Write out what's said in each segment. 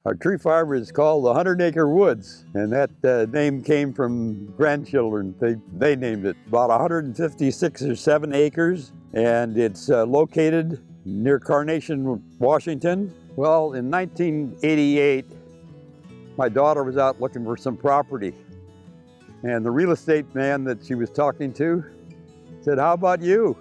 Our tree farm is called the 100-Acre Woods, and that name came from grandchildren. They named it. About 156 or 7 acres, and it's located near Carnation, Washington. Well, in 1988, my daughter was out looking for some property, and the real estate man that she was talking to said, "How about you?"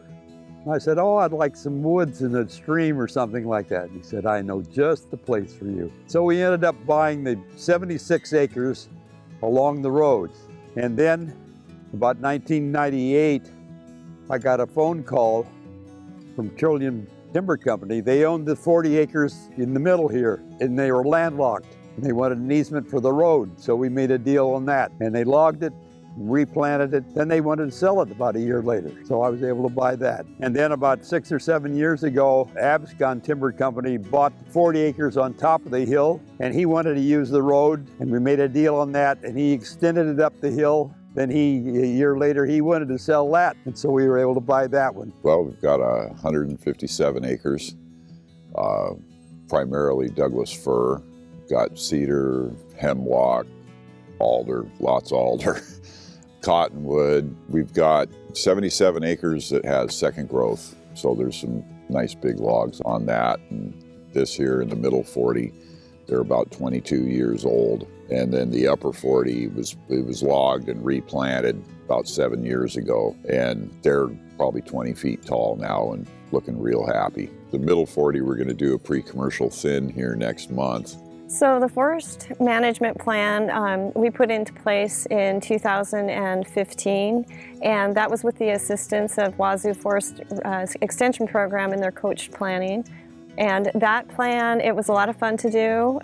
I said, "Oh, I'd like some woods and a stream or something like that." He said, "I know just the place for you." So we ended up buying the 76 acres along the roads. And then about 1998, I got a phone call from Trillium Timber Company. They owned the 40 acres in the middle here, and they were landlocked. And they wanted an easement for the road, so we made a deal on that. And they logged it, replanted it, then they wanted to sell it about a year later. So I was able to buy that. And then about 6 or 7 years ago, Abscon Timber Company bought 40 acres on top of the hill, and he wanted to use the road, and we made a deal on that, and he extended it up the hill. Then a year later, he wanted to sell that, and so we were able to buy that one. Well, we've got 157 acres, primarily Douglas fir. We've got cedar, hemlock, alder, lots of alder. Cottonwood. We've got 77 acres that has second growth, so there's some nice big logs on that. And this here in the middle 40, they're about 22 years old. And then the upper 40 was logged and replanted about 7 years ago, and they're probably 20 feet tall now and looking real happy. The middle 40, we're going to do a pre-commercial thin here next month. So the forest management plan we put into place in 2015, and that was with the assistance of Wazoo Forest Extension Program in their coached planning. And that plan, it was a lot of fun to do.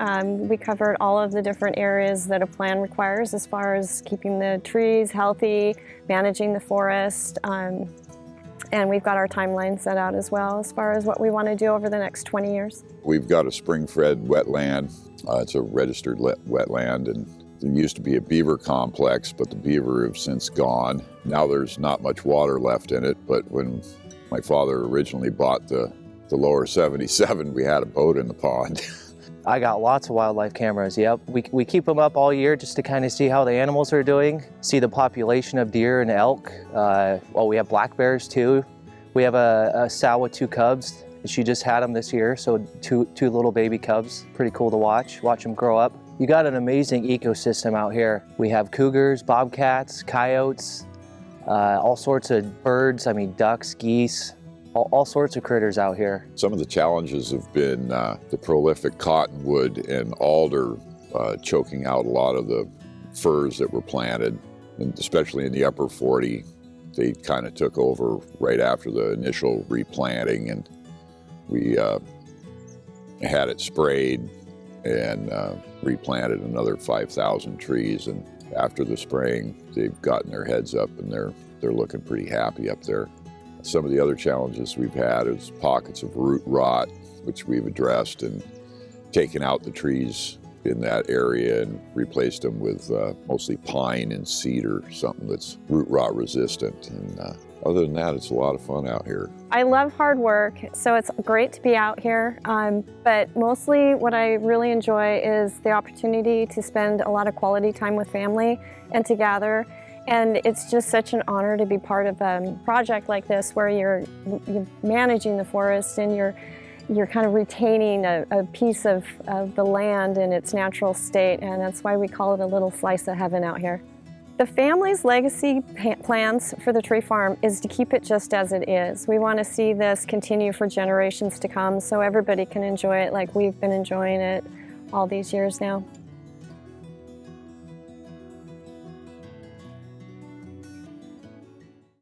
We covered all of the different areas that a plan requires as far as keeping the trees healthy, managing the forest, and we've got our timeline set out as well as far as what we want to do over the next 20 years. We've got a spring-fed wetland. It's a registered wetland, and there used to be a beaver complex, but the beaver have since gone. Now there's not much water left in it, but when my father originally bought the lower 77, we had a boat in the pond. I got lots of wildlife cameras, yep. We keep them up all year just to kind of see how the animals are doing, see the population of deer and elk. Well, we have black bears too. We have a sow with 2 cubs. She just had them this year, so two little baby cubs. Pretty cool to watch them grow up. You got an amazing ecosystem out here. We have cougars, bobcats, coyotes, all sorts of birds, I mean ducks, geese, all sorts of critters out here. Some of the challenges have been the prolific cottonwood and alder choking out a lot of the firs that were planted, and especially in the upper 40. They kind of took over right after the initial replanting, and we had it sprayed and replanted another 5,000 trees. And after the spraying, they've gotten their heads up and they're looking pretty happy up there. Some of the other challenges we've had is pockets of root rot, which we've addressed and taken out the trees in that area and replaced them with mostly pine and cedar, something that's root rot resistant. And other than that, it's a lot of fun out here. I love hard work, so it's great to be out here. But mostly what I really enjoy is the opportunity to spend a lot of quality time with family and to gather. And it's just such an honor to be part of a project like this where you're managing the forest and you're kind of retaining a piece of the land in its natural state, and that's why we call it a little slice of heaven out here. The family's legacy plans for the tree farm is to keep it just as it is. We want to see this continue for generations to come so everybody can enjoy it like we've been enjoying it all these years now.